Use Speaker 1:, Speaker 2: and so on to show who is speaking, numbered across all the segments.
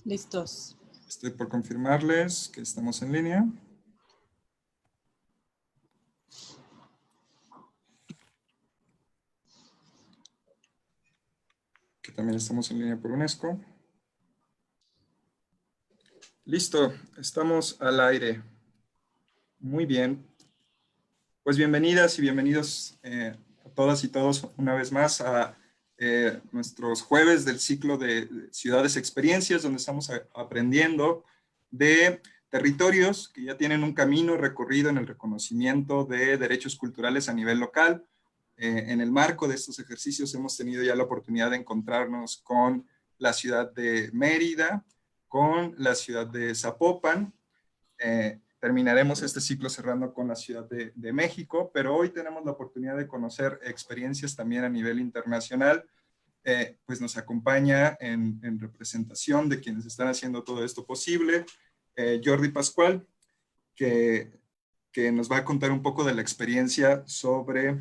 Speaker 1: Listos.
Speaker 2: Estoy por confirmarles que estamos en línea. Que también estamos en línea por UNESCO. Listo, estamos al aire. Muy bien. Pues bienvenidas y bienvenidos a todas y todos una vez más a nuestros jueves del ciclo de Ciudades Experiencias, donde estamos aprendiendo de territorios que ya tienen un camino recorrido en el reconocimiento de derechos culturales a nivel local. En el marco de estos ejercicios hemos tenido ya la oportunidad de encontrarnos con la ciudad de Mérida, con la ciudad de Zapopan. Terminaremos este ciclo cerrando con la Ciudad de México, pero hoy tenemos la oportunidad de conocer experiencias también a nivel internacional. Pues nos acompaña en representación de quienes están haciendo todo esto posible, Jordi Pascual, que nos va a contar un poco de la experiencia sobre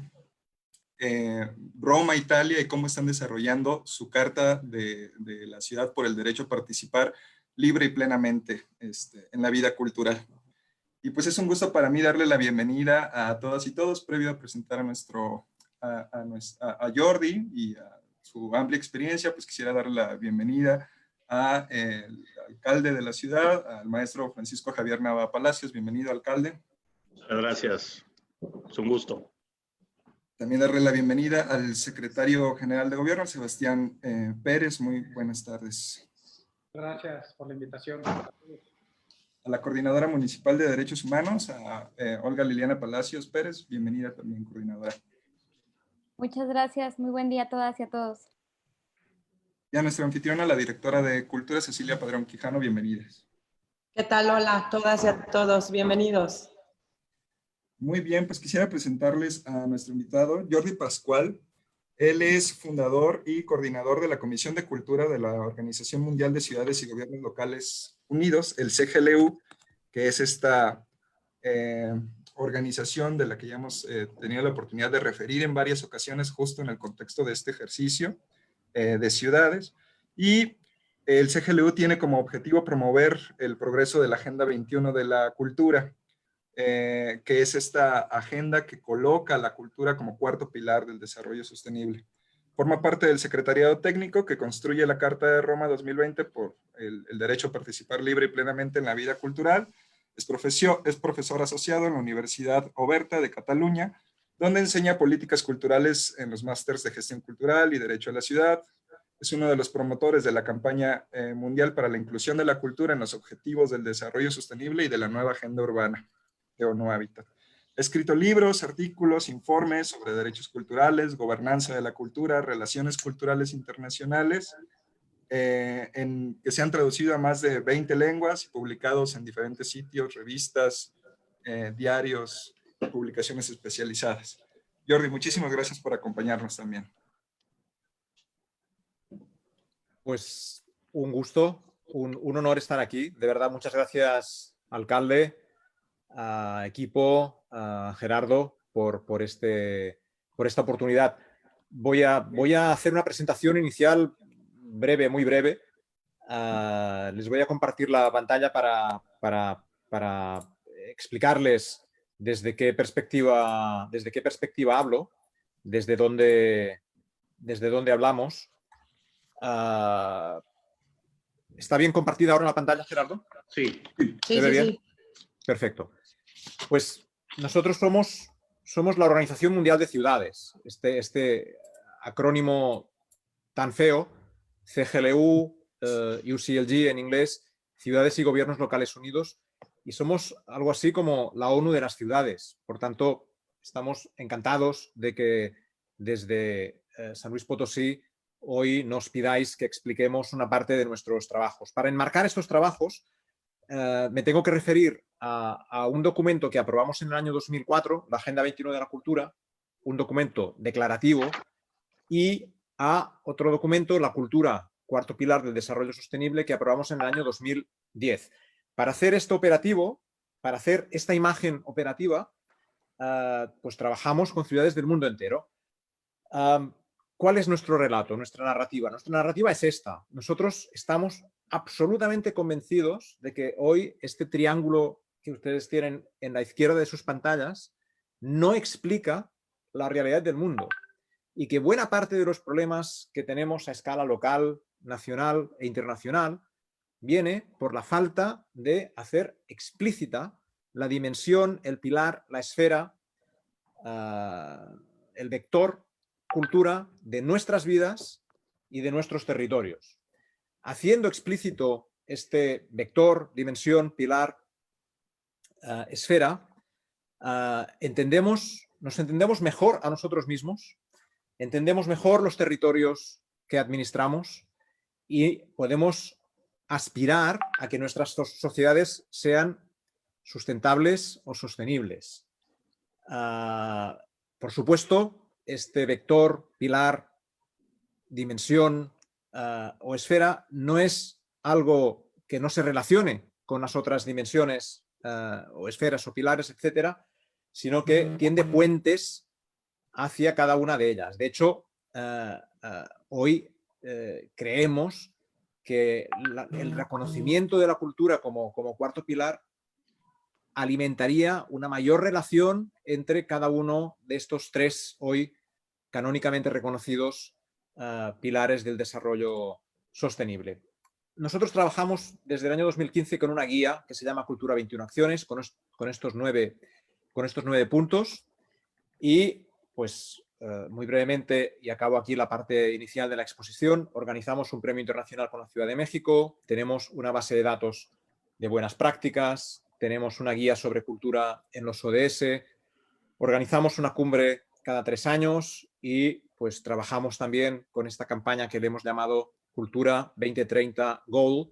Speaker 2: Roma, Italia, y cómo están desarrollando su carta de la ciudad por el derecho a participar libre y plenamente en la vida cultural. Y pues es un gusto para mí darle la bienvenida a todas y todos, previo a presentar a Jordi y a su amplia experiencia. Pues quisiera darle la bienvenida al alcalde de la ciudad, al maestro Francisco Javier Nava Palacios. Bienvenido, alcalde.
Speaker 3: Muchas gracias, es un gusto.
Speaker 2: También darle la bienvenida al secretario general de gobierno, Sebastián Pérez. Muy buenas tardes.
Speaker 4: Gracias por la invitación.
Speaker 2: A la coordinadora municipal de Derechos Humanos, a Olga Liliana Palacios Pérez. Bienvenida también, coordinadora.
Speaker 5: Muchas gracias. Muy buen día a todas y a todos.
Speaker 2: Y a nuestra anfitriona, la directora de Cultura, Cecilia Padrón Quijano. Bienvenidas.
Speaker 1: ¿Qué tal? Hola a todas y a todos. Bienvenidos.
Speaker 2: Muy bien, pues quisiera presentarles a nuestro invitado, Jordi Pascual. Él es fundador y coordinador de la Comisión de Cultura de la Organización Mundial de Ciudades y Gobiernos Locales Unidos, el CGLU, que es esta organización de la que ya hemos tenido la oportunidad de referir en varias ocasiones justo en el contexto de este ejercicio de ciudades. Y el CGLU tiene como objetivo promover el progreso de la Agenda 21 de la Cultura, que es esta agenda que coloca la cultura como cuarto pilar del desarrollo sostenible. Forma parte del secretariado técnico que construye la Carta de Roma 2020 por el derecho a participar libre y plenamente en la vida cultural. Es profesor asociado en la Universidad Oberta de Cataluña, donde enseña políticas culturales en los másters de gestión cultural y derecho a la ciudad. Es uno de los promotores de la campaña mundial para la inclusión de la cultura en los objetivos del desarrollo sostenible y de la nueva agenda urbana de ONU Habitat. Ha escrito libros, artículos, informes sobre derechos culturales, gobernanza de la cultura, relaciones culturales internacionales, que se han traducido a más de 20 lenguas y publicados en diferentes sitios, revistas, diarios, publicaciones especializadas. Jordi, muchísimas gracias por acompañarnos también.
Speaker 6: Pues un gusto, un honor estar aquí. De verdad, muchas gracias, alcalde, a equipo, a Gerardo, por esta oportunidad. Voy a hacer una presentación inicial breve, muy breve. Les voy a compartir la pantalla para explicarles desde qué perspectiva hablo, desde dónde hablamos. ¿Está bien compartida ahora la pantalla, Gerardo?
Speaker 3: Sí.
Speaker 6: ¿Se ve bien? Perfecto. Pues nosotros somos la Organización Mundial de Ciudades. Este acrónimo tan feo, CGLU, UCLG en inglés, Ciudades y Gobiernos Locales Unidos, y somos algo así como la ONU de las ciudades. Por tanto, estamos encantados de que desde San Luis Potosí hoy nos pidáis que expliquemos una parte de nuestros trabajos. Para enmarcar estos trabajos, me tengo que referir a un documento que aprobamos en el año 2004, la Agenda 21 de la Cultura, un documento declarativo, y a otro documento, la Cultura, cuarto pilar del desarrollo sostenible, que aprobamos en el año 2010. Para hacer esto operativo, para hacer esta imagen operativa, pues trabajamos con ciudades del mundo entero. ¿Cuál es nuestro relato, nuestra narrativa? Nuestra narrativa es esta. Nosotros estamos absolutamente convencidos de que hoy este triángulo que ustedes tienen en la izquierda de sus pantallas no explica la realidad del mundo y que buena parte de los problemas que tenemos a escala local, nacional e internacional viene por la falta de hacer explícita la dimensión, el pilar, la esfera, el vector cultura de nuestras vidas y de nuestros territorios. Haciendo explícito este vector, dimensión, pilar, esfera, nos entendemos mejor a nosotros mismos, entendemos mejor los territorios que administramos y podemos aspirar a que nuestras sociedades sean sustentables o sostenibles. Por supuesto, este vector, pilar, dimensión o esfera no es algo que no se relacione con las otras dimensiones o esferas o pilares, etcétera, sino que tiende puentes hacia cada una de ellas. De hecho, hoy creemos que el reconocimiento de la cultura como cuarto pilar alimentaría una mayor relación entre cada uno de estos tres hoy canónicamente reconocidos pilares del desarrollo sostenible. Nosotros trabajamos desde el año 2015 con una guía que se llama Cultura 21 Acciones, con estos 9 puntos y pues muy brevemente, y acabo aquí la parte inicial de la exposición, organizamos un premio internacional con la Ciudad de México, tenemos una base de datos de buenas prácticas, tenemos una guía sobre cultura en los ODS, organizamos una cumbre cada 3 años y pues trabajamos también con esta campaña que le hemos llamado Cultura 2030 Goal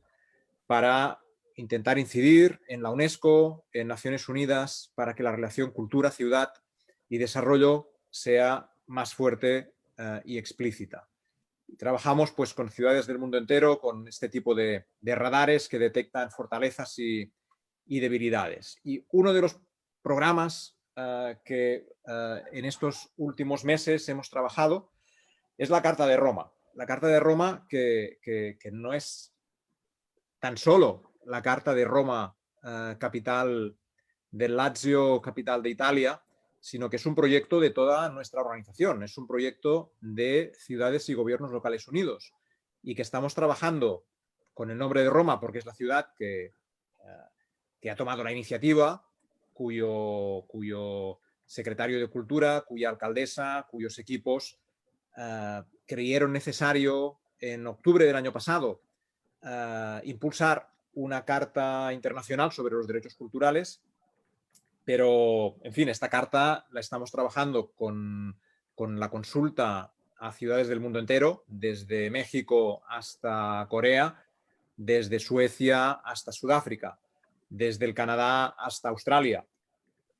Speaker 6: para intentar incidir en la UNESCO, en Naciones Unidas, para que la relación cultura, ciudad y desarrollo sea más fuerte y explícita. Y trabajamos pues con ciudades del mundo entero, con este tipo de radares que detectan fortalezas y debilidades. Y uno de los programas que en estos últimos meses hemos trabajado es la Carta de Roma. La Carta de Roma que no es tan solo la Carta de Roma, capital del Lazio, capital de Italia, sino que es un proyecto de toda nuestra organización, es un proyecto de ciudades y gobiernos locales unidos y que estamos trabajando con el nombre de Roma porque es la ciudad que ha tomado la iniciativa, cuyo secretario de Cultura, cuya alcaldesa, cuyos equipos creyeron necesario en octubre del año pasado impulsar una carta internacional sobre los derechos culturales. Pero, en fin, esta carta la estamos trabajando con la consulta a ciudades del mundo entero, desde México hasta Corea, desde Suecia hasta Sudáfrica, desde el Canadá hasta Australia.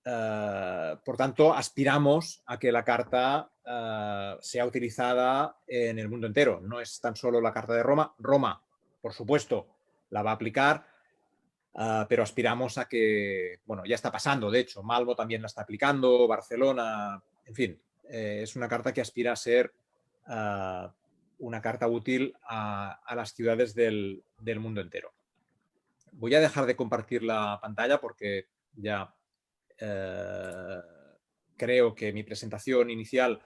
Speaker 6: Por tanto, aspiramos a que la carta sea utilizada en el mundo entero. No es tan solo la Carta de Roma. Roma, por supuesto, la va a aplicar. Pero aspiramos a que, bueno, ya está pasando, de hecho, Malmo también la está aplicando, Barcelona, en fin, es una carta que aspira a ser una carta útil a las ciudades del mundo entero. Voy a dejar de compartir la pantalla porque ya creo que mi presentación inicial,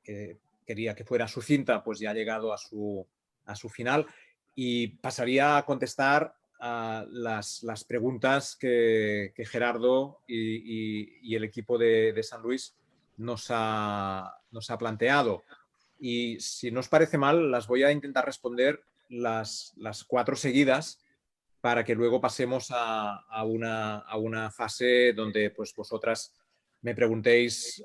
Speaker 6: que quería que fuera sucinta, pues ya ha llegado a su final. Y pasaría a contestar a las preguntas que Gerardo y el equipo de San Luis nos ha planteado. Y si no os parece mal, las voy a intentar responder las 4 seguidas para que luego pasemos a una fase donde pues, vosotras me preguntéis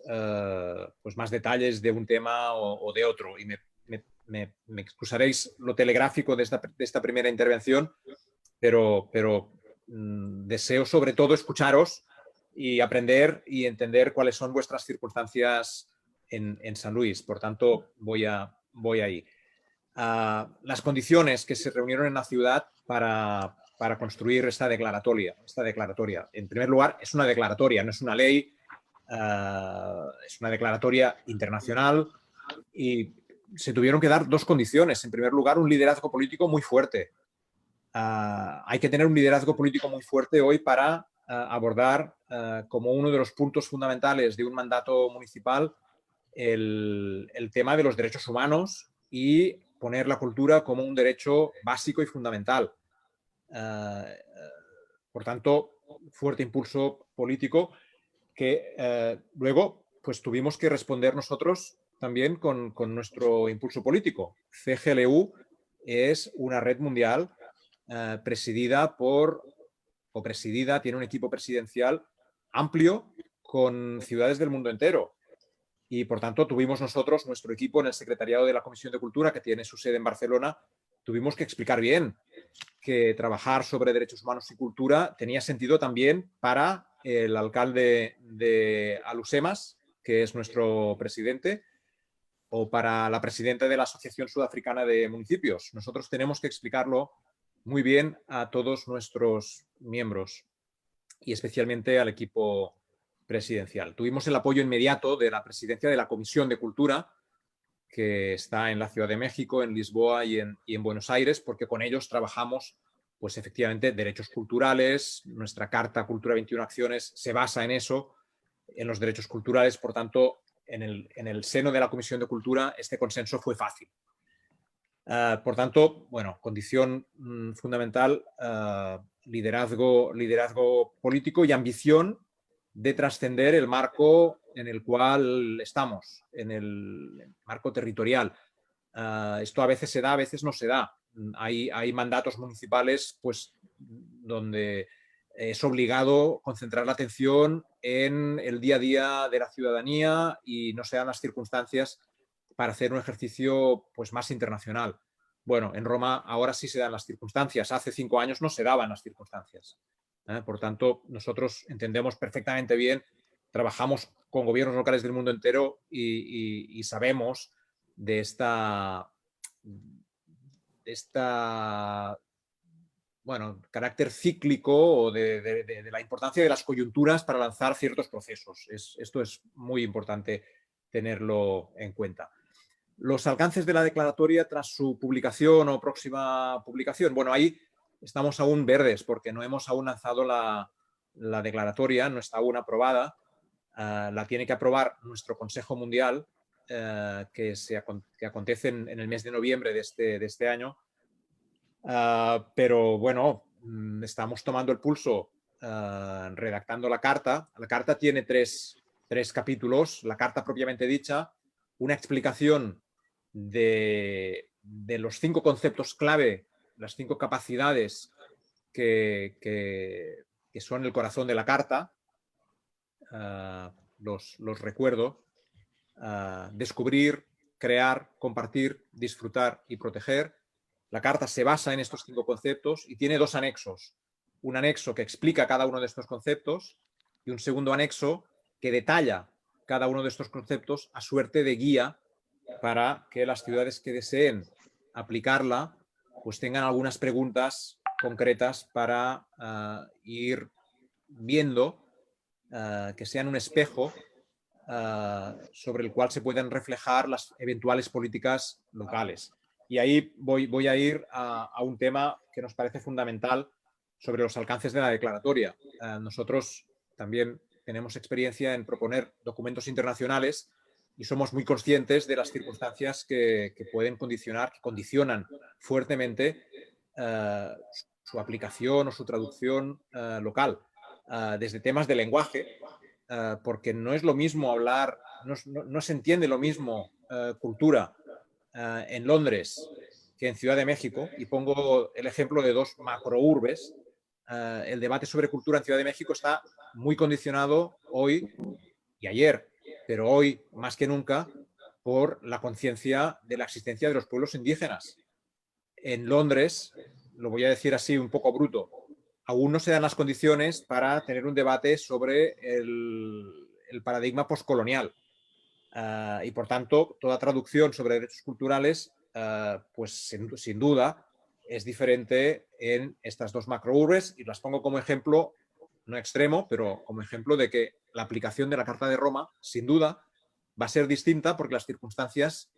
Speaker 6: pues, más detalles de un tema o de otro. Y me excusaréis lo telegráfico de esta primera intervención, pero deseo sobre todo escucharos y aprender y entender cuáles son vuestras circunstancias en San Luis. Por tanto, voy ahí. Las condiciones que se reunieron en la ciudad para construir esta declaratoria. En primer lugar, es una declaratoria, no es una ley, es una declaratoria internacional y se tuvieron que dar dos condiciones. En primer lugar, un liderazgo político muy fuerte. Hay que tener un liderazgo político muy fuerte hoy para abordar como uno de los puntos fundamentales de un mandato municipal el tema de los derechos humanos y poner la cultura como un derecho básico y fundamental. Por tanto, fuerte impulso político que luego pues tuvimos que responder nosotros también con nuestro impulso político. CGLU es una red mundial presidida tiene un equipo presidencial amplio con ciudades del mundo entero. Y por tanto tuvimos nosotros, nuestro equipo en el secretariado de la Comisión de Cultura, que tiene su sede en Barcelona, tuvimos que explicar bien que trabajar sobre derechos humanos y cultura tenía sentido también para el alcalde de Alhucemas, que es nuestro presidente, o para la presidenta de la Asociación Sudafricana de Municipios. Nosotros tenemos que explicarlo muy bien a todos nuestros miembros y especialmente al equipo presidencial. Tuvimos el apoyo inmediato de la presidencia de la Comisión de Cultura, que está en la Ciudad de México, en Lisboa y en Buenos Aires, porque con ellos trabajamos pues efectivamente derechos culturales. Nuestra Carta Cultura 21 Acciones se basa en eso, en los derechos culturales. Por tanto, en el seno de la Comisión de Cultura este consenso fue fácil. Por tanto, bueno, condición fundamental, liderazgo político y ambición de trascender el marco en el cual estamos, en el marco territorial. Esto a veces se da, a veces no se da. Hay mandatos municipales pues, donde es obligado concentrar la atención en el día a día de la ciudadanía y no se dan las circunstancias para hacer un ejercicio pues, más internacional. Bueno, en Roma ahora sí se dan las circunstancias. Hace 5 años no se daban las circunstancias. Por tanto, nosotros entendemos perfectamente bien, trabajamos con gobiernos locales del mundo entero y sabemos de esta bueno, carácter cíclico o de la importancia de las coyunturas para lanzar ciertos procesos. Esto es muy importante tenerlo en cuenta. Los alcances de la declaratoria tras su publicación o próxima publicación. Bueno, ahí estamos aún verdes porque no hemos aún lanzado la declaratoria, no está aún aprobada. La tiene que aprobar nuestro Consejo Mundial, que acontece en el mes de noviembre de este año. Pero bueno, estamos tomando el pulso, redactando la carta. La carta tiene tres capítulos. La carta propiamente dicha, una explicación de los 5 conceptos clave, las 5 capacidades que son el corazón de la carta. Los recuerdo. Descubrir, crear, compartir, disfrutar y proteger. La carta se basa en estos 5 conceptos y tiene 2 anexos. Un anexo que explica cada uno de estos conceptos y un segundo anexo que detalla cada uno de estos conceptos a suerte de guía para que las ciudades que deseen aplicarla pues tengan algunas preguntas concretas para ir viendo, que sean un espejo sobre el cual se pueden reflejar las eventuales políticas locales. Y ahí voy a ir a un tema que nos parece fundamental sobre los alcances de la declaratoria. Nosotros también tenemos experiencia en proponer documentos internacionales y somos muy conscientes de las circunstancias que pueden condicionar, que condicionan fuertemente su aplicación o su traducción local. Desde temas de lenguaje, porque no es lo mismo hablar, no se entiende lo mismo cultura en Londres que en Ciudad de México, y pongo el ejemplo de 2 macrourbes. El debate sobre cultura en Ciudad de México está muy condicionado hoy y ayer, pero hoy más que nunca, por la conciencia de la existencia de los pueblos indígenas. En Londres, lo voy a decir así un poco bruto, aún no se dan las condiciones para tener un debate sobre el paradigma postcolonial. Y por tanto, toda traducción sobre derechos culturales, pues sin duda, es diferente en estas 2 macrourbes, y las pongo como ejemplo, no extremo, pero como ejemplo de que la aplicación de la Carta de Roma, sin duda, va a ser distinta porque las circunstancias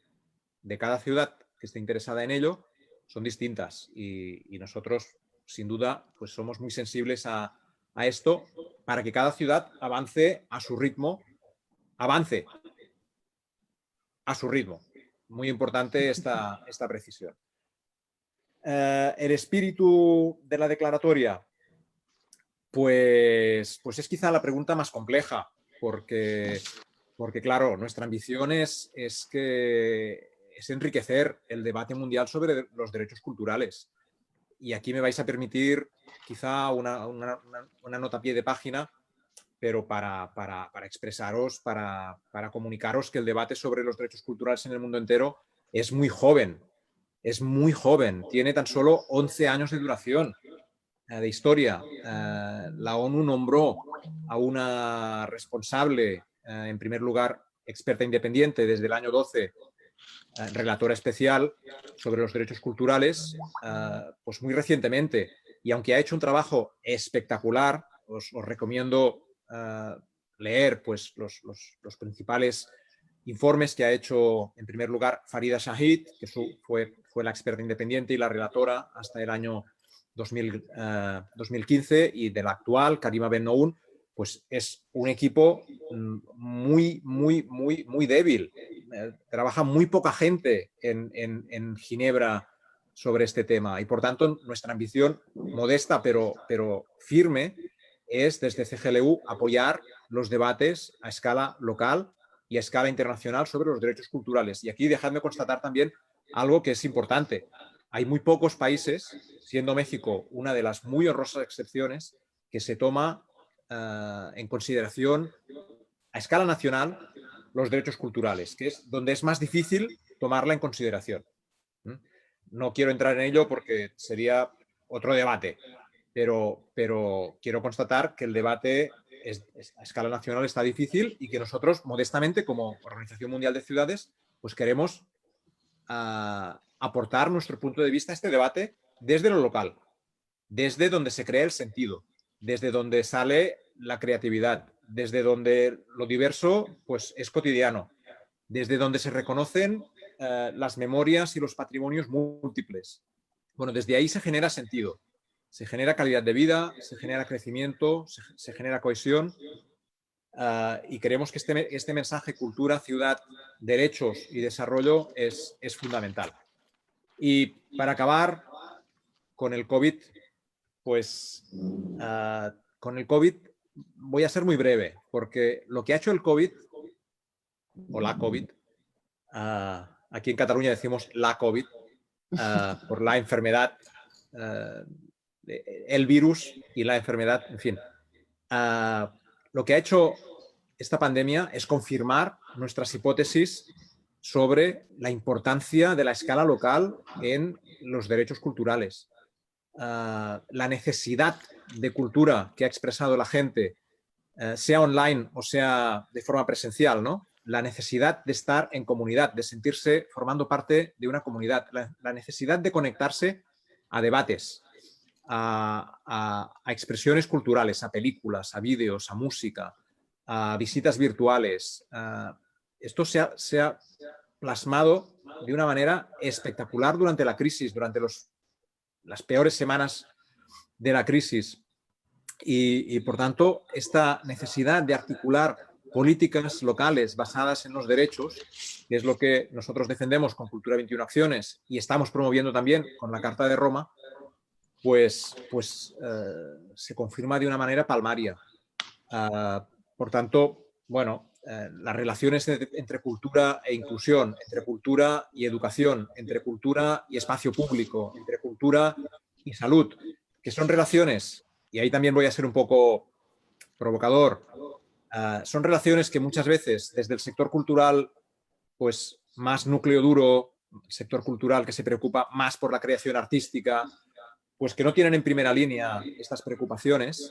Speaker 6: de cada ciudad que esté interesada en ello son distintas y nosotros, sin duda, pues somos muy sensibles a esto para que cada ciudad avance a su ritmo, Muy importante esta precisión. El espíritu de la declaratoria, pues es quizá la pregunta más compleja, porque claro, nuestra ambición es enriquecer el debate mundial sobre los derechos culturales. Y aquí me vais a permitir quizá una nota a pie de página, pero para expresaros, para comunicaros que el debate sobre los derechos culturales en el mundo entero es muy joven, tiene tan solo 11 años de duración de historia. La ONU nombró a una responsable, en primer lugar, experta independiente desde el año 12, relatora especial sobre los derechos culturales, pues muy recientemente. Y aunque ha hecho un trabajo espectacular, os recomiendo leer pues, los principales informes que ha hecho, en primer lugar, Farida Shahid, que fue la experta independiente y la relatora hasta el año 2015, y de la actual, Karima Ben Noun, pues es un equipo muy débil. Trabaja muy poca gente en Ginebra sobre este tema y, por tanto, nuestra ambición modesta pero firme es, desde CGLU, apoyar los debates a escala local y a escala internacional sobre los derechos culturales. Y aquí dejadme constatar también algo que es importante. Hay muy pocos países, siendo México una de las muy honrosas excepciones, que se toma en consideración a escala nacional los derechos culturales, que es donde es más difícil tomarla en consideración. No quiero entrar en ello porque sería otro debate, pero quiero constatar que el debate a escala nacional está difícil y que nosotros, modestamente, como Organización Mundial de Ciudades, pues queremos aportar nuestro punto de vista a este debate desde lo local, desde donde se crea el sentido, desde donde sale la creatividad, desde donde lo diverso pues, es cotidiano, desde donde se reconocen las memorias y los patrimonios múltiples. Bueno, desde ahí se genera sentido, se genera calidad de vida, se genera crecimiento, se genera cohesión, y creemos que este mensaje cultura, ciudad, derechos y desarrollo es fundamental. Y para acabar con el COVID, pues con el COVID voy a ser muy breve, porque lo que ha hecho el COVID, o la COVID, aquí en Cataluña decimos la COVID, por la enfermedad, el virus y la enfermedad, en fin. Lo que ha hecho esta pandemia es confirmar nuestras hipótesis sobre la importancia de la escala local en los derechos culturales. La necesidad de cultura que ha expresado la gente, sea online o sea de forma presencial, ¿no? La necesidad de estar en comunidad, de sentirse formando parte de una comunidad, la necesidad de conectarse a debates, a expresiones culturales, a películas, a vídeos, a música, a visitas virtuales. Esto se ha plasmado de una manera espectacular durante la crisis, durante las peores semanas de la crisis. Y por tanto, esta necesidad de articular políticas locales basadas en los derechos, que es lo que nosotros defendemos con Cultura 21 Acciones y estamos promoviendo también con la Carta de Roma, pues se confirma de una manera palmaria. Por tanto, bueno, las relaciones entre cultura e inclusión, entre cultura y educación, entre cultura y espacio público, entre cultura y salud, que son relaciones, y ahí también voy a ser un poco provocador, son relaciones que muchas veces desde el sector cultural, pues más núcleo duro, sector cultural que se preocupa más por la creación artística, pues que no tienen en primera línea estas preocupaciones,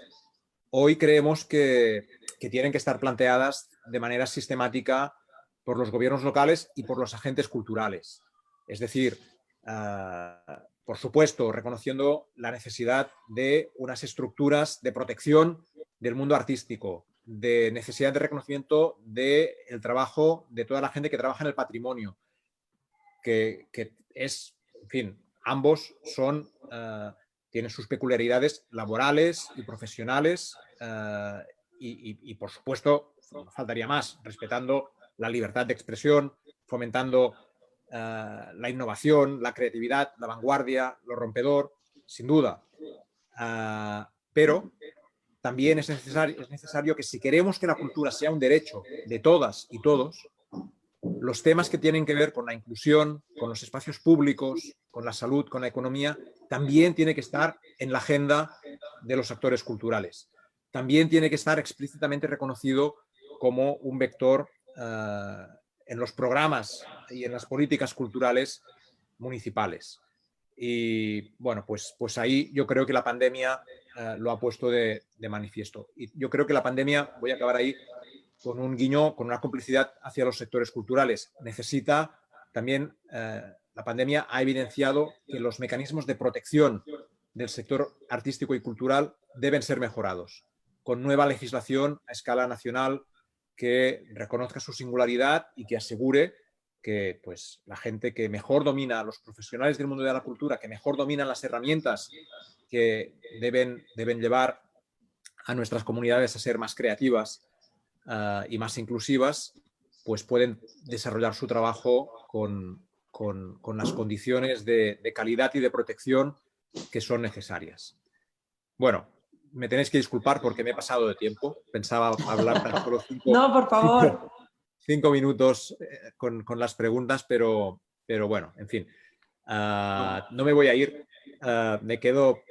Speaker 6: hoy creemos que tienen que estar planteadas de manera sistemática por los gobiernos locales y por los agentes culturales. Es decir, por supuesto, reconociendo la necesidad de unas estructuras de protección del mundo artístico, de necesidad de reconocimiento del trabajo de toda la gente que trabaja en el patrimonio, que es, en fin, ambos son, tienen sus peculiaridades laborales y profesionales y, por supuesto, no faltaría más, respetando la libertad de expresión, fomentando la innovación, la creatividad, la vanguardia, lo rompedor, sin duda. Pero también es necesario que si queremos que la cultura sea un derecho de todas y todos, los temas que tienen que ver con la inclusión, con los espacios públicos, con la salud, con la economía, también tiene que estar en la agenda de los actores culturales. También tiene que estar explícitamente reconocido como un vector en los programas y en las políticas culturales municipales. Y bueno, pues ahí yo creo que la pandemia lo ha puesto de manifiesto. Y yo creo que la pandemia, voy a acabar ahí, con un guiño, con una complicidad hacia los sectores culturales. Necesita también, la pandemia ha evidenciado que los mecanismos de protección del sector artístico y cultural deben ser mejorados, con nueva legislación a escala nacional que reconozca su singularidad y que asegure que pues, la gente que mejor domina, los profesionales del mundo de la cultura, que mejor dominan las herramientas que deben llevar a nuestras comunidades a ser más creativas y más inclusivas, pues pueden desarrollar su trabajo con las condiciones de calidad y de protección que son necesarias. Bueno, me tenéis que disculpar porque me he pasado de tiempo. Pensaba hablar tan solo
Speaker 1: No, por favor.
Speaker 6: 5 minutos con las preguntas, pero bueno, en fin. No me voy a ir. Me quedo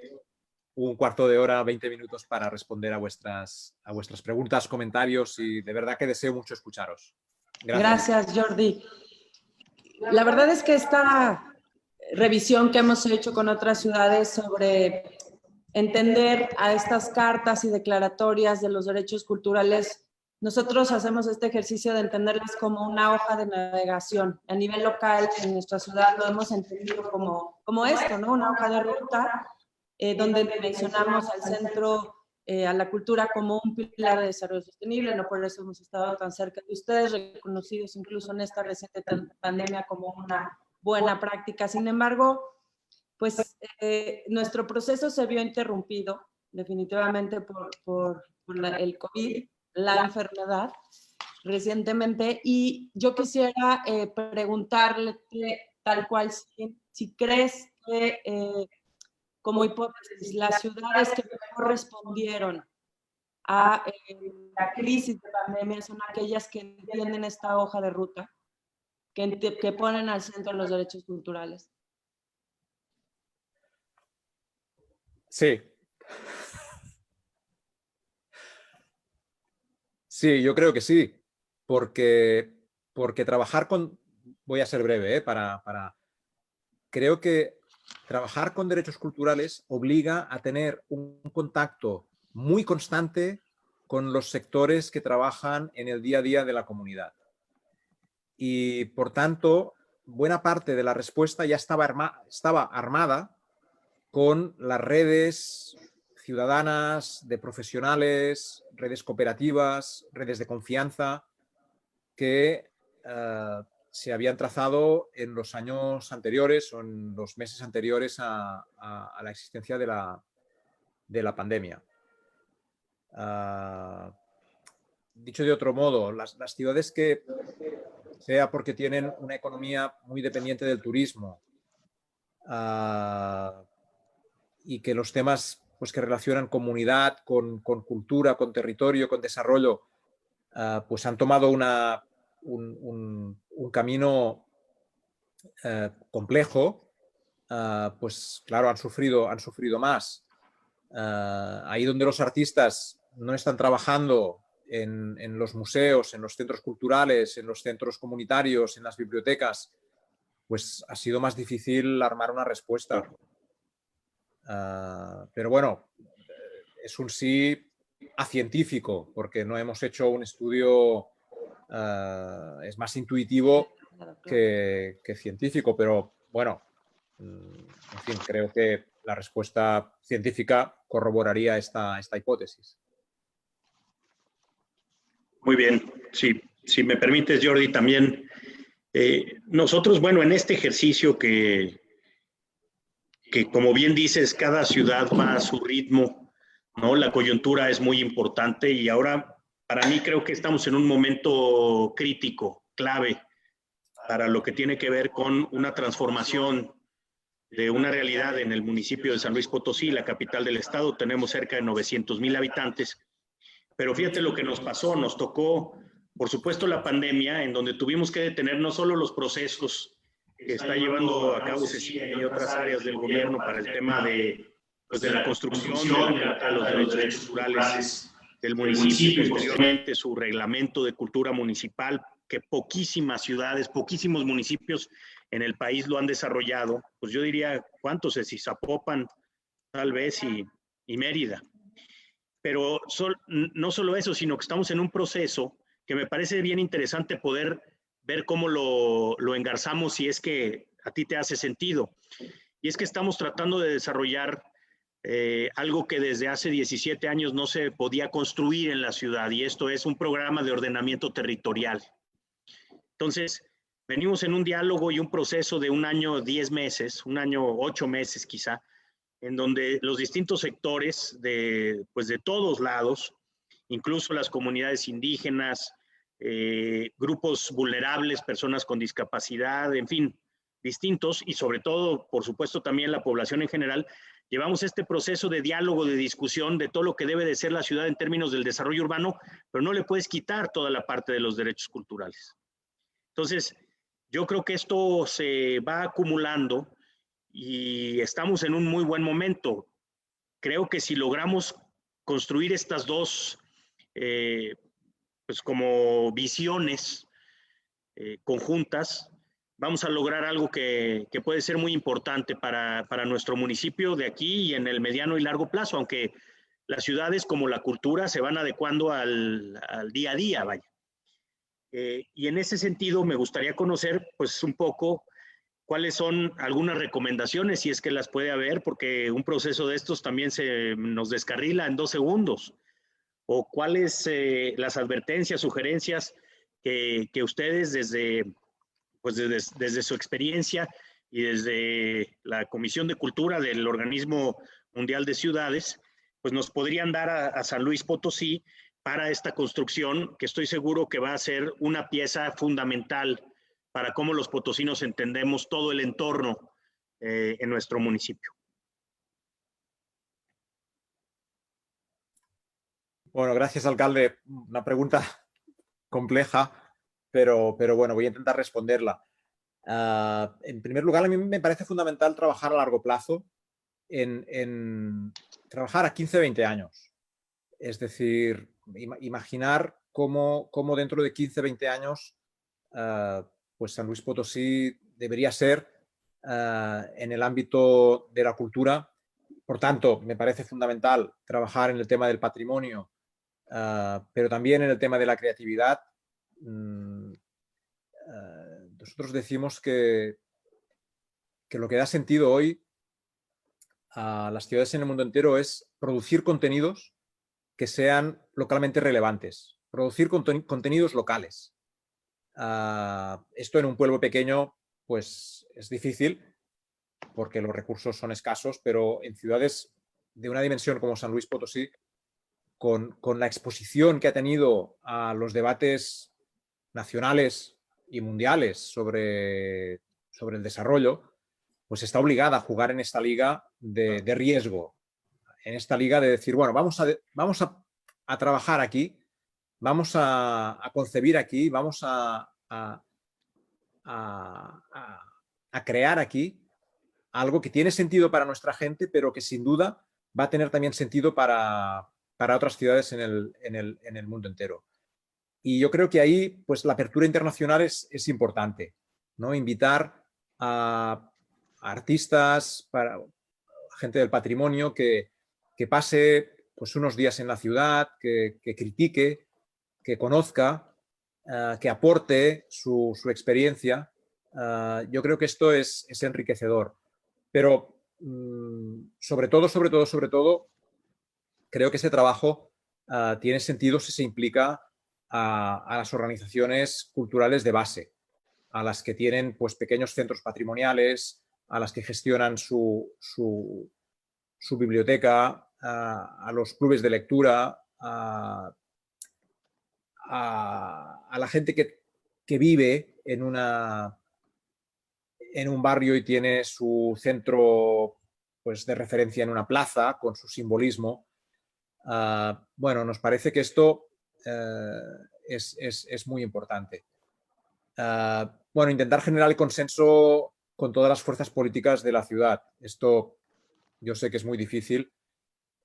Speaker 6: un cuarto de hora, 20 minutos para responder a vuestras preguntas, comentarios y de verdad que deseo mucho escucharos.
Speaker 1: Gracias, Jordi. La verdad es que esta revisión que hemos hecho con otras ciudades sobre entender a estas cartas y declaratorias de los derechos culturales, nosotros hacemos este ejercicio de entenderlas como una hoja de navegación. A nivel local, en nuestra ciudad, lo hemos entendido como esto, ¿no? Una hoja de ruta donde mencionamos al centro, a la cultura como un pilar de desarrollo sostenible, no por eso hemos estado tan cerca de ustedes, reconocidos incluso en esta reciente pandemia como una buena práctica. Sin embargo, pues nuestro proceso se vio interrumpido definitivamente por el COVID, la enfermedad, recientemente, y yo quisiera preguntarle tal cual si crees que como hipótesis, las ciudades que mejor respondieron a la crisis de pandemia son aquellas que entienden esta hoja de ruta, que ponen al centro los derechos culturales.
Speaker 6: Sí. Sí, yo creo que sí, porque trabajar con... Voy a ser breve, creo que trabajar con derechos culturales obliga a tener un contacto muy constante con los sectores que trabajan en el día a día de la comunidad. Y, por tanto, buena parte de la respuesta ya estaba armada con las redes ciudadanas, de profesionales, redes cooperativas, redes de confianza que se habían trazado en los años anteriores o en los meses anteriores a la existencia de la pandemia. Dicho de otro modo, las ciudades que, sea porque tienen una economía muy dependiente del turismo y que los temas pues, que relacionan comunidad con cultura, con territorio, con desarrollo, pues han tomado un camino complejo, pues claro, han sufrido más. Ahí donde los artistas no están trabajando en los museos, en los centros culturales, en los centros comunitarios, en las bibliotecas, pues ha sido más difícil armar una respuesta. Pero bueno, es un sí acientífico, porque no hemos hecho un estudio, es más intuitivo que científico, pero bueno, en fin, creo que la respuesta científica corroboraría esta hipótesis.
Speaker 3: Muy bien, sí, si me permites, Jordi, también Nosotros, bueno, en este ejercicio que como bien dices, cada ciudad va a su ritmo, ¿no? La coyuntura es muy importante y ahora para mí creo que estamos en un momento crítico, clave, para lo que tiene que ver con una transformación de una realidad en el municipio de San Luis Potosí, la capital del estado. Tenemos cerca de 900,000 habitantes, pero fíjate lo que nos pasó, nos tocó, por supuesto, la pandemia, en donde tuvimos que detener no solo los procesos que está llevando a cabo Cecilia y otras áreas del gobierno para el tema de la construcción, de la Carta de los Derechos Culturales del municipio, y posteriormente su reglamento de cultura municipal, que poquísimas ciudades, poquísimos municipios en el país lo han desarrollado. Pues yo diría, ¿cuántos? Zapopan, tal vez, y Mérida. Pero no solo eso, sino que estamos en un proceso que me parece bien interesante poder ver cómo lo engarzamos, si es que a ti te hace sentido. Y es que estamos tratando de desarrollar algo que desde hace 17 años no se podía construir en la ciudad, y esto es un programa de ordenamiento territorial. Entonces, venimos en un diálogo y un proceso de 1 año, 10 meses, 1 año, 8 meses quizá, en donde los distintos sectores de todos lados, incluso las comunidades indígenas, grupos vulnerables, personas con discapacidad, en fin, distintos, y sobre todo, por supuesto, también la población en general, llevamos este proceso de diálogo, de discusión de todo lo que debe de ser la ciudad en términos del desarrollo urbano, pero no le puedes quitar toda la parte de los derechos culturales. Entonces, yo creo que esto se va acumulando y estamos en un muy buen momento. Creo que si logramos construir estas dos pues como visiones conjuntas, vamos a lograr algo que puede ser muy importante para nuestro municipio de aquí y en el mediano y largo plazo, aunque las ciudades como la cultura se van adecuando al día a día, vaya. Y en ese sentido me gustaría conocer pues un poco cuáles son algunas recomendaciones, si es que las puede haber, porque un proceso de estos también se nos descarrila en 2 segundos. O cuáles las advertencias, sugerencias que ustedes desde su experiencia y desde la Comisión de Cultura del Organismo Mundial de Ciudades, pues nos podrían dar a San Luis Potosí para esta construcción, que estoy seguro que va a ser una pieza fundamental para cómo los potosinos entendemos todo el entorno en nuestro municipio.
Speaker 6: Bueno, gracias, alcalde. Una pregunta compleja, pero bueno, voy a intentar responderla. En primer lugar, a mí me parece fundamental trabajar a largo plazo, en trabajar a 15, 20 años. Es decir, imaginar cómo dentro de 15, 20 años pues San Luis Potosí debería ser en el ámbito de la cultura. Por tanto, me parece fundamental trabajar en el tema del patrimonio, pero también en el tema de la creatividad. Nosotros decimos que lo que da sentido hoy a las ciudades en el mundo entero es producir contenidos que sean localmente relevantes, producir contenidos locales. Esto en un pueblo pequeño pues es difícil porque los recursos son escasos, pero en ciudades de una dimensión como San Luis Potosí, con la exposición que ha tenido a los debates nacionales y mundiales sobre el desarrollo, pues está obligada a jugar en esta liga de riesgo, en esta liga de decir, bueno, vamos a trabajar aquí, vamos a concebir aquí, vamos a crear aquí algo que tiene sentido para nuestra gente, pero que sin duda va a tener también sentido para otras ciudades en el mundo entero. Y yo creo que ahí pues la apertura internacional es importante, ¿no? Invitar a artistas, gente del patrimonio que pase pues unos días en la ciudad, que critique, que conozca, que aporte su experiencia. Yo creo que esto es enriquecedor. Pero sobre todo, creo que este trabajo tiene sentido si se implica a las organizaciones culturales de base. a las que tienen pues, pequeños centros patrimoniales, a las que gestionan su biblioteca, a los clubes de lectura, a la gente que vive en un barrio y tiene su centro pues, de referencia en una plaza con su simbolismo. Bueno, nos parece que esto es muy importante. Bueno, intentar generar el consenso con todas las fuerzas políticas de la ciudad. Esto yo sé que es muy difícil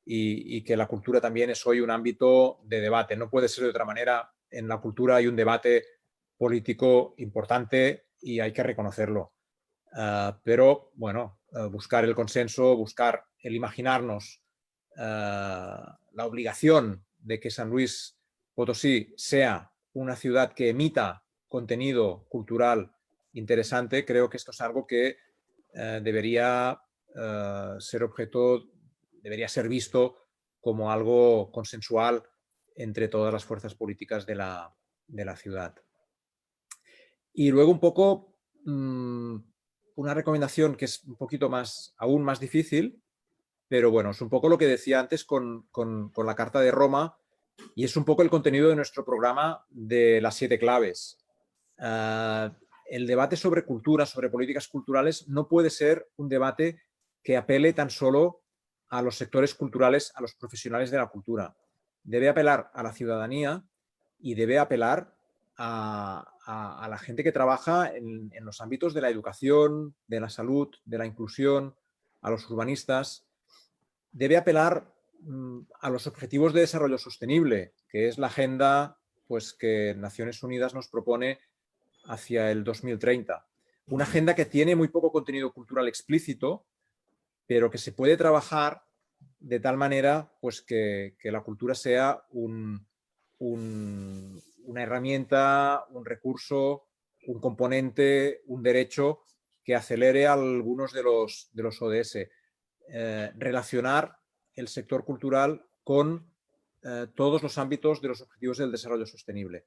Speaker 6: y que la cultura también es hoy un ámbito de debate. No puede ser de otra manera. En la cultura hay un debate político importante y hay que reconocerlo. Pero, bueno, buscar el consenso, buscar el imaginarnos la obligación de que San Luis Potosí sea una ciudad que emita contenido cultural interesante, creo que esto es algo que debería ser visto como algo consensual entre todas las fuerzas políticas de la ciudad. Y luego un poco una recomendación que es un poquito aún más difícil, pero bueno, es un poco lo que decía antes con la Carta de Roma y es un poco el contenido de nuestro programa de las 7 claves. El debate sobre cultura, sobre políticas culturales, no puede ser un debate que apele tan solo a los sectores culturales, a los profesionales de la cultura. Debe apelar a la ciudadanía y debe apelar a la gente que trabaja en los ámbitos de la educación, de la salud, de la inclusión, a los urbanistas. Debe apelar a los objetivos de desarrollo sostenible, que es la agenda pues, que Naciones Unidas nos propone hacia el 2030. Una agenda que tiene muy poco contenido cultural explícito, pero que se puede trabajar de tal manera pues, que la cultura sea una herramienta, un recurso, un componente, un derecho que acelere algunos de los ODS. Relacionar el sector cultural con todos los ámbitos de los objetivos del desarrollo sostenible.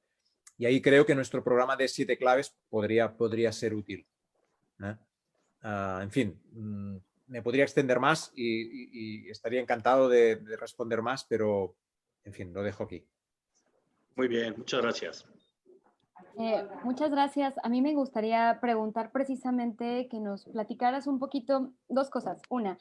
Speaker 6: Y ahí creo que nuestro programa de 7 claves podría ser útil. En fin, me podría extender más y estaría encantado de responder más, pero en fin, lo dejo aquí.
Speaker 3: Muy bien, muchas gracias.
Speaker 5: Muchas gracias. A mí me gustaría preguntar precisamente que nos platicaras un poquito 2 cosas. Una,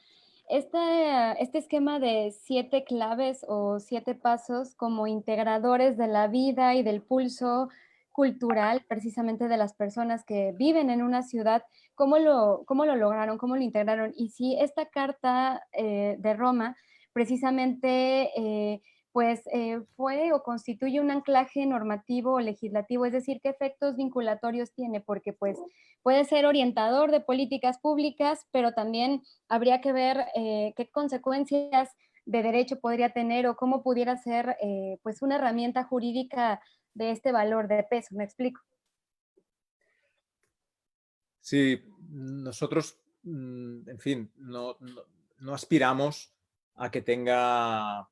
Speaker 5: este esquema de 7 claves o 7 pasos como integradores de la vida y del pulso cultural precisamente de las personas que viven en una ciudad, ¿cómo lo lograron? ¿Cómo lo integraron? Y si esta carta de Roma precisamente fue o constituye un anclaje normativo o legislativo, es decir, ¿qué efectos vinculatorios tiene? Porque pues puede ser orientador de políticas públicas, pero también habría que ver qué consecuencias de derecho podría tener o cómo pudiera ser pues una herramienta jurídica de este valor de peso. ¿Me explico?
Speaker 6: Sí, nosotros, en fin, no aspiramos a que tenga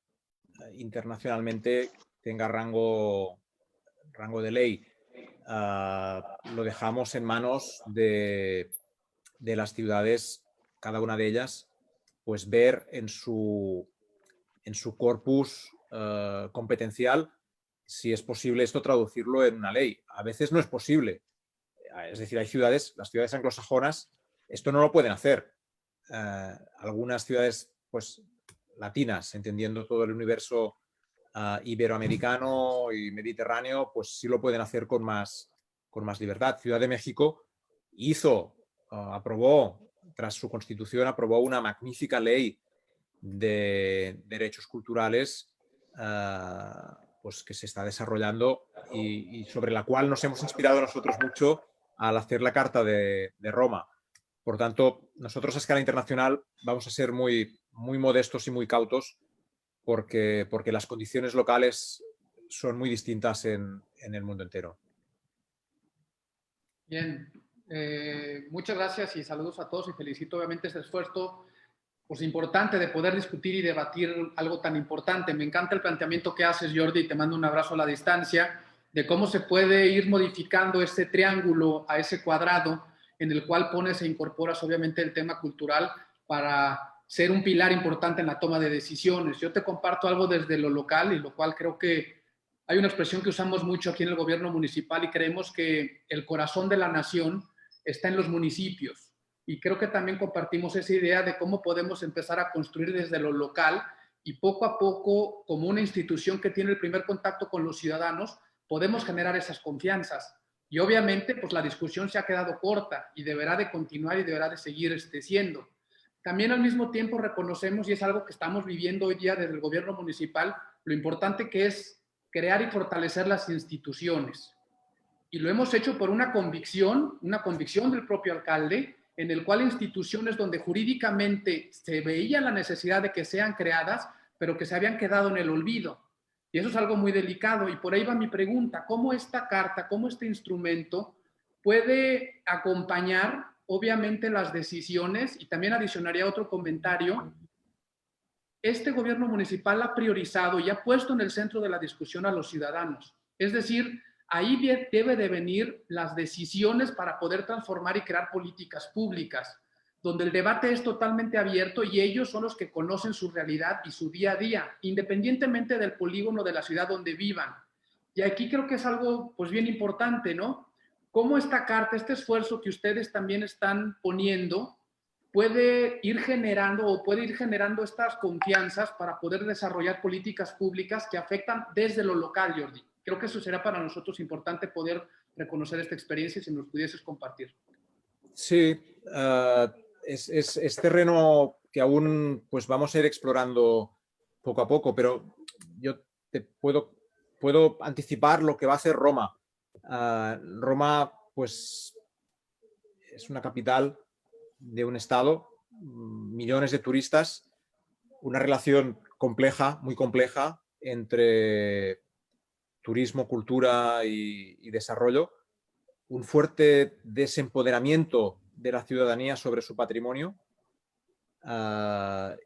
Speaker 6: internacionalmente rango de ley. Lo dejamos en manos de las ciudades, cada una de ellas, pues ver en su corpus competencial si es posible esto traducirlo en una ley. A veces no es posible. Es decir, hay las ciudades anglosajonas, esto no lo pueden hacer. Algunas ciudades pues, latinas, entendiendo todo el universo iberoamericano y mediterráneo, pues sí lo pueden hacer con más libertad. Ciudad de México aprobó, tras su constitución, aprobó una magnífica ley de derechos culturales pues que se está desarrollando y sobre la cual nos hemos inspirado nosotros mucho al hacer la Carta de Roma. Por tanto, nosotros a escala internacional vamos a ser muy, muy modestos y muy cautos porque las condiciones locales son muy distintas en el mundo entero.
Speaker 4: Bien, muchas gracias y saludos a todos y felicito obviamente este esfuerzo pues, importante de poder discutir y debatir algo tan importante. Me encanta el planteamiento que haces, Jordi, y te mando un abrazo a la distancia de cómo se puede ir modificando ese triángulo a ese cuadrado en el cual pones e incorporas obviamente el tema cultural para ser un pilar importante en la toma de decisiones. Yo te comparto algo desde lo local, y lo cual creo que hay una expresión que usamos mucho aquí en el gobierno municipal y creemos que el corazón de la nación está en los municipios. Y creo que también compartimos esa idea de cómo podemos empezar a construir desde lo local y poco a poco, como una institución que tiene el primer contacto con los ciudadanos, podemos generar esas confianzas. Y obviamente, pues la discusión se ha quedado corta y deberá de continuar y deberá de seguir siendo. También al mismo tiempo reconocemos, y es algo que estamos viviendo hoy día desde el gobierno municipal, lo importante que es crear y fortalecer las instituciones. Y lo hemos hecho por una convicción del propio alcalde, en el cual instituciones donde jurídicamente se veía la necesidad de que sean creadas, pero que se habían quedado en el olvido. Y eso es algo muy delicado, y por ahí va mi pregunta: ¿cómo esta carta, cómo este instrumento puede acompañar obviamente las decisiones? Y también adicionaría otro comentario: este gobierno municipal ha priorizado y ha puesto en el centro de la discusión a los ciudadanos. Es decir, ahí debe de venir las decisiones para poder transformar y crear políticas públicas, donde el debate es totalmente abierto y ellos son los que conocen su realidad y su día a día, independientemente del polígono de la ciudad donde vivan. Y aquí creo que es algo pues bien importante, ¿no? Cómo esta carta, este esfuerzo que ustedes también están poniendo, puede ir generando estas confianzas para poder desarrollar políticas públicas que afectan desde lo local, Jordi. Creo que eso será para nosotros importante poder reconocer esta experiencia, si nos pudieses compartir.
Speaker 6: Sí, es terreno que aún pues, vamos a ir explorando poco a poco, pero yo te puedo anticipar lo que va a hacer Roma. Roma, pues, es una capital de un estado, millones de turistas, una relación compleja, muy compleja, entre turismo, cultura y desarrollo, un fuerte desempoderamiento de la ciudadanía sobre su patrimonio,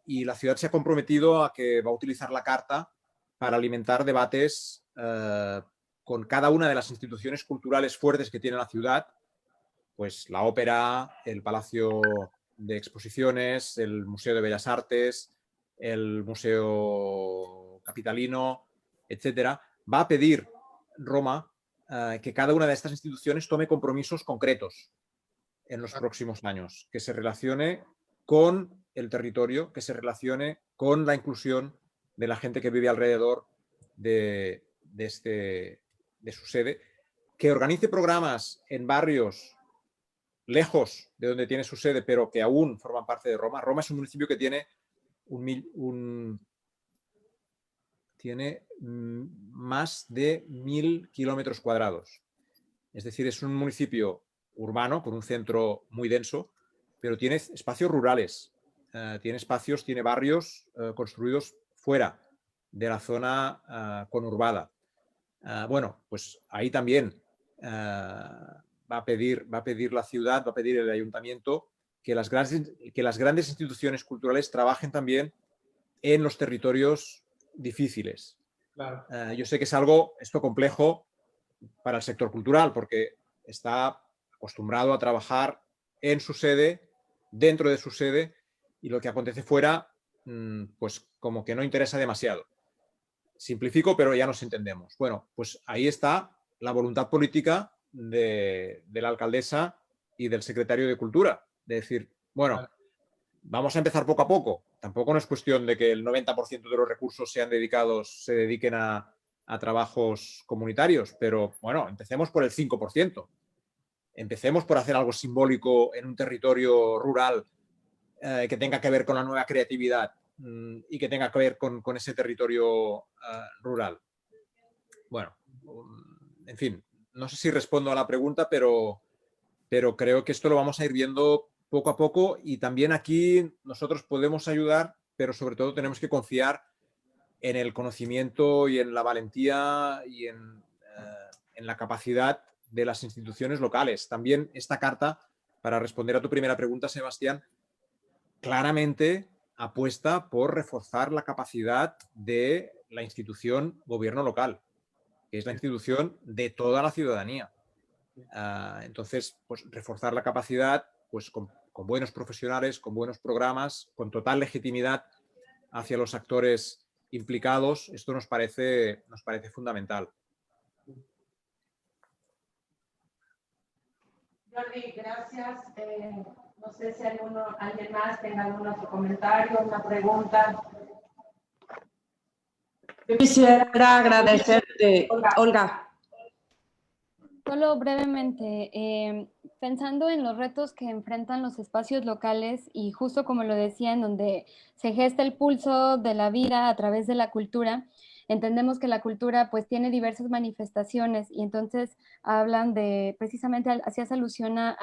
Speaker 6: y la ciudad se ha comprometido a que va a utilizar la carta para alimentar debates con cada una de las instituciones culturales fuertes que tiene la ciudad, pues la ópera, el Palacio de Exposiciones, el Museo de Bellas Artes, el Museo Capitalino, etcétera. Va a pedir Roma que cada una de estas instituciones tome compromisos concretos en los próximos años, que se relacione con el territorio, que se relacione con la inclusión de la gente que vive alrededor de su sede, que organice programas en barrios lejos de donde tiene su sede, pero que aún forman parte de Roma. Roma es un municipio que tiene tiene más de 1.000 kilómetros cuadrados. Es decir, es un municipio urbano con un centro muy denso, pero tiene espacios rurales, tiene barrios construidos fuera de la zona conurbada. Bueno, pues ahí también va a pedir la ciudad, va a pedir el ayuntamiento que las grandes instituciones culturales trabajen también en los territorios difíciles.
Speaker 4: Claro.
Speaker 6: Yo sé que es algo complejo para el sector cultural, porque está acostumbrado a trabajar en su sede, dentro de su sede, y lo que acontece fuera, pues como que no interesa demasiado. Simplifico, pero ya nos entendemos. Bueno, pues ahí está la voluntad política de la alcaldesa y del secretario de Cultura, de decir, bueno, vamos a empezar poco a poco. Tampoco no es cuestión de que el 90% de los recursos se dediquen a trabajos comunitarios, pero bueno, empecemos por el 5%. Empecemos por hacer algo simbólico en un territorio rural que tenga que ver con la nueva creatividad y que tenga que ver con ese territorio rural. Bueno, en fin, no sé si respondo a la pregunta, pero creo que esto lo vamos a ir viendo poco a poco, y también aquí nosotros podemos ayudar, pero sobre todo tenemos que confiar en el conocimiento y en la valentía y en la capacidad de las instituciones locales. También esta carta, para responder a tu primera pregunta, Sebastián, claramente apuesta por reforzar la capacidad de la institución gobierno local. que es la institución de toda la ciudadanía. Entonces, pues reforzar la capacidad pues, con buenos profesionales, con buenos programas, con total legitimidad hacia los actores implicados, esto nos parece fundamental.
Speaker 1: Jordi, gracias. No sé si alguien más tenga algún otro comentario, una pregunta. Yo quisiera agradecerte, Olga.
Speaker 5: Solo brevemente, pensando en los retos que enfrentan los espacios locales y justo como lo decía, en donde se gesta el pulso de la vida a través de la cultura, entendemos que la cultura pues tiene diversas manifestaciones y entonces hablan de, precisamente hacías alusión a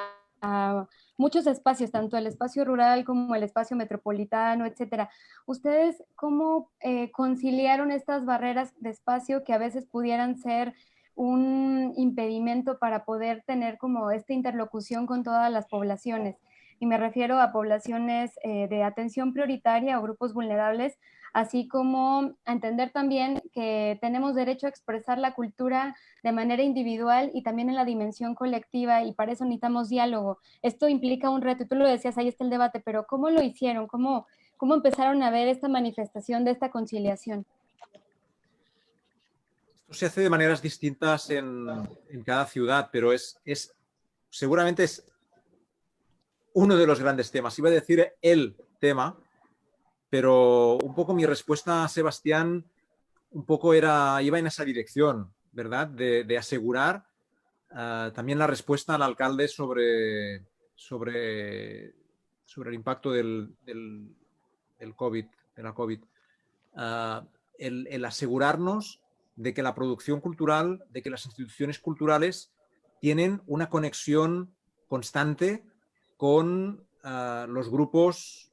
Speaker 5: muchos espacios, tanto el espacio rural como el espacio metropolitano, etcétera. ¿Ustedes cómo conciliaron estas barreras de espacio que a veces pudieran ser un impedimento para poder tener como esta interlocución con todas las poblaciones? Y me refiero a poblaciones de atención prioritaria o grupos vulnerables, así como a entender también que tenemos derecho a expresar la cultura de manera individual y también en la dimensión colectiva, y para eso necesitamos diálogo. Esto implica un reto, y tú lo decías, ahí está el debate, pero ¿cómo lo hicieron? ¿Cómo empezaron a ver esta manifestación de esta conciliación?
Speaker 6: Esto se hace de maneras distintas en cada ciudad, pero seguramente es uno de los grandes temas. Iba a decir el tema, pero un poco mi respuesta a Sebastián un poco iba en esa dirección, ¿verdad? De asegurar también la respuesta al alcalde sobre el impacto del COVID, de la COVID. El asegurarnos de que la producción cultural, de que las instituciones culturales tienen una conexión constante con los grupos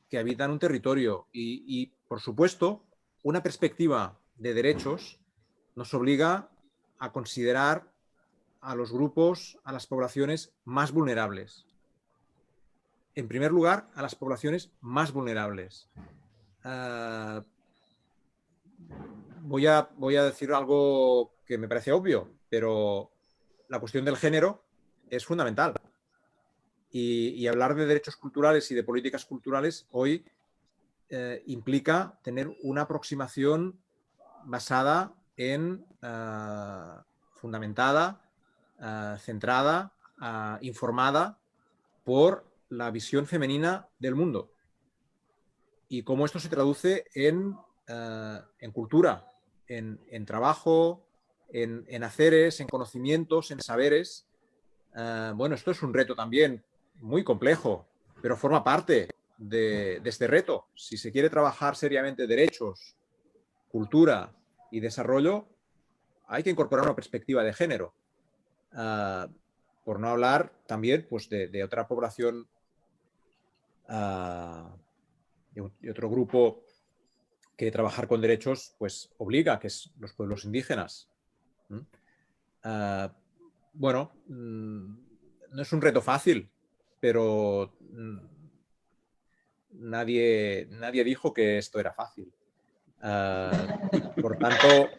Speaker 6: que habitan un territorio y, por supuesto, una perspectiva de derechos nos obliga a considerar a los grupos, a las poblaciones más vulnerables. En primer lugar, a las poblaciones más vulnerables. Voy a decir algo que me parece obvio, pero la cuestión del género es fundamental. Y hablar de derechos culturales y de políticas culturales hoy implica tener una aproximación basada en fundamentada, centrada, informada por la visión femenina del mundo. Y cómo esto se traduce en cultura, en trabajo, en haceres, en conocimientos, en saberes. Bueno, esto es un reto también muy complejo, pero forma parte de este reto. Si se quiere trabajar seriamente derechos, cultura y desarrollo, hay que incorporar una perspectiva de género. Por no hablar también pues, de otra población, de otro grupo que trabajar con derechos pues, obliga, que es los pueblos indígenas. Bueno, no es un reto fácil, pero nadie dijo que esto era fácil. Por tanto,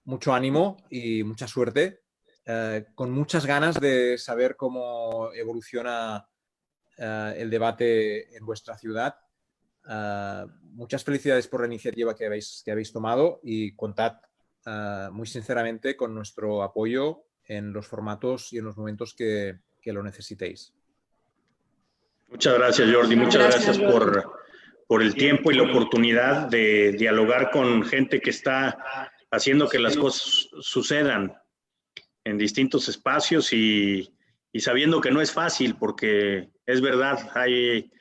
Speaker 6: mucho ánimo y mucha suerte, con muchas ganas de saber cómo evoluciona el debate en vuestra ciudad. Muchas felicidades por la iniciativa que habéis tomado y contad muy sinceramente con nuestro apoyo en los formatos y en los momentos que lo necesitéis.
Speaker 3: Muchas gracias, Jordi. Muchas gracias por el tiempo y la oportunidad de dialogar con gente que está haciendo que las cosas sucedan en distintos espacios y sabiendo que no es fácil, porque es verdad, hay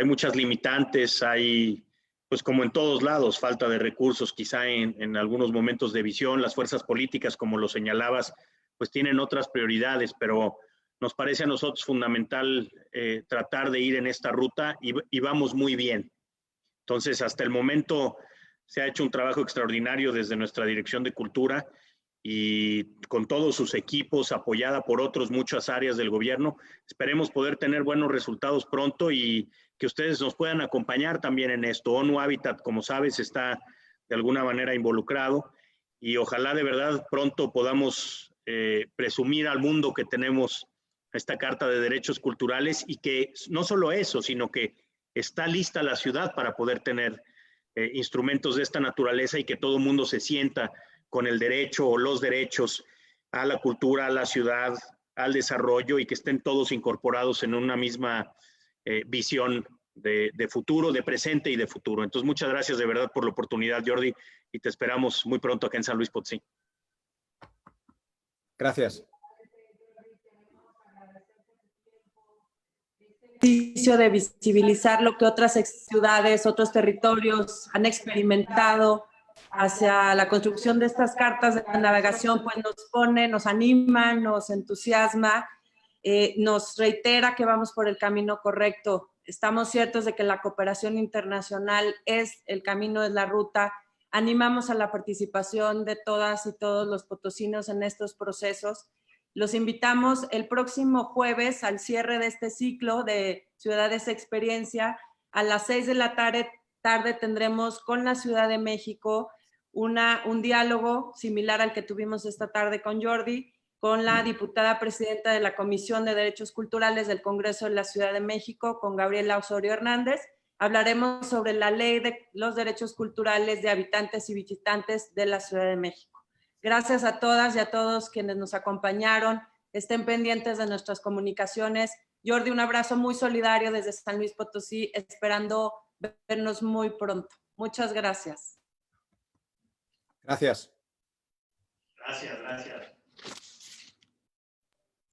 Speaker 3: muchas limitantes, hay, pues como en todos lados, falta de recursos, quizá en algunos momentos de visión. Las fuerzas políticas, como lo señalabas, pues tienen otras prioridades, pero nos parece a nosotros fundamental tratar de ir en esta ruta y vamos muy bien. Entonces, hasta el momento se ha hecho un trabajo extraordinario desde nuestra Dirección de Cultura y con todos sus equipos, apoyada por otros muchas áreas del gobierno. Esperemos poder tener buenos resultados pronto y que ustedes nos puedan acompañar también en esto. ONU Habitat, como sabes, está de alguna manera involucrado, y ojalá de verdad pronto podamos presumir al mundo que tenemos esta Carta de Derechos Culturales, y que no solo eso, sino que está lista la ciudad para poder tener instrumentos de esta naturaleza, y que todo el mundo se sienta con el derecho o los derechos a la cultura, a la ciudad, al desarrollo, y que estén todos incorporados en una misma visión de futuro, de presente y de futuro. Entonces, muchas gracias de verdad por la oportunidad, Jordi, y te esperamos muy pronto acá en San Luis Potosí.
Speaker 6: Gracias.
Speaker 1: De visibilizar lo que otras ciudades, otros territorios han experimentado hacia la construcción de estas cartas de navegación, pues nos pone, nos anima, nos entusiasma, nos reitera que vamos por el camino correcto. Estamos ciertos de que la cooperación internacional es el camino, es la ruta. Animamos a la participación de todas y todos los potosinos en estos procesos. Los invitamos el próximo jueves al cierre de este ciclo de Ciudades Experiencia. A las 6 de la tarde tendremos con la Ciudad de México un diálogo similar al que tuvimos esta tarde con Jordi, con la diputada presidenta de la Comisión de Derechos Culturales del Congreso de la Ciudad de México, con Gabriela Osorio Hernández. Hablaremos sobre la ley de los derechos culturales de habitantes y visitantes de la Ciudad de México. Gracias a todas y a todos quienes nos acompañaron. Estén pendientes de nuestras comunicaciones. Jordi, un abrazo muy solidario desde San Luis Potosí, esperando vernos muy pronto. Muchas gracias.
Speaker 6: Gracias.
Speaker 3: Gracias, gracias.